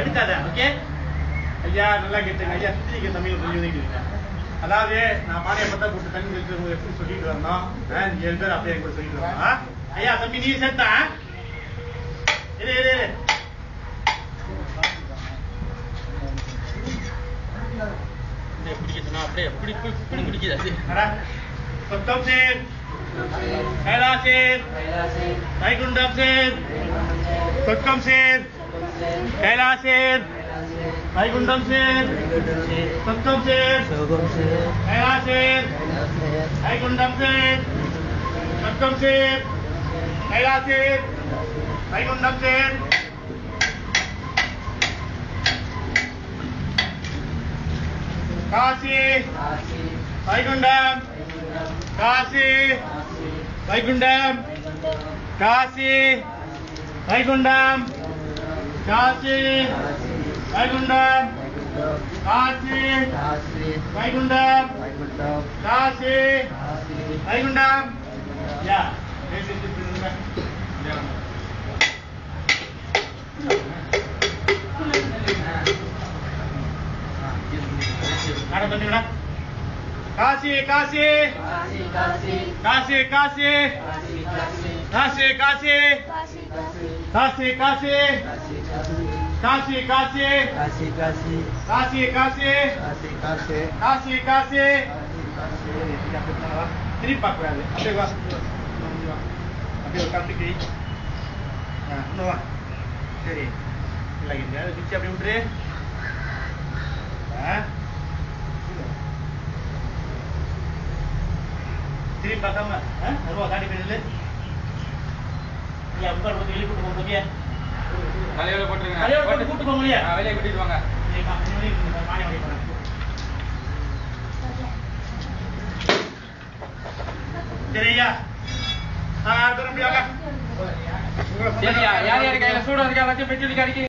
எடுக்காத. ஓகே ஐயா, நல்லா கேட்டுங்க ஐயா. சுத்திரிக்க தமிழ் கொஞ்சம் அதாவது நான் பானையை பத்தா கூப்பிட்டு தண்ணி எப்படி சொல்லிட்டு வந்தோம். 7 பேர் அப்படியே கூட சொல்லிட்டு வந்தோம். ஐயா தம்பி நீ சேர்த்தா பிடிக்கணும். அப்படியே எப்படி பிடிக்குது. சொத்தம் சேர், கைலாசேர், வைகுண்டம் சேர், சொர்க்கம் சேர், கைலாசேர், வைகுண்டம் சேர், சொர்க்கம் சேர், கைலாசேர், வைகுண்டம் சேர், சொர்க்கம் சேர், கைலாசேர், வைகுண்டம் சேர். காசி வைகுண்டம், காசி வைகுண்டம், காசி வைகுண்டம், காசி வைகுண்டம், காசி வைகுண்டம், காசி வைகுண்டம். யா காசி காசி காசி காசி காசி காசி காசி காசி காசி காசி காசி காசி காசி காசி திருப்பி பார்க்கக்கூடாது. அப்படியே வா, அப்படியே ஒரு கலந்து கிழி. இன்னும் வா. சரி இல்லை எங்கேயாவது பிச்சு அப்படி விட்டுரு. திருப்பி பார்க்காம அருவா காட்டி போயிடுது. நீ அப்பா கொடுத்து வெளியே கூட்டு போங்க. தலையோட போட்டுருங்க. கூட்டு போக முடியாது. வெளியே கூட்டிட்டு வாங்க. சரியா? யார் யார் கையில சூடு இருக்கா எல்லாத்தையும் பெட்டி அடிக்க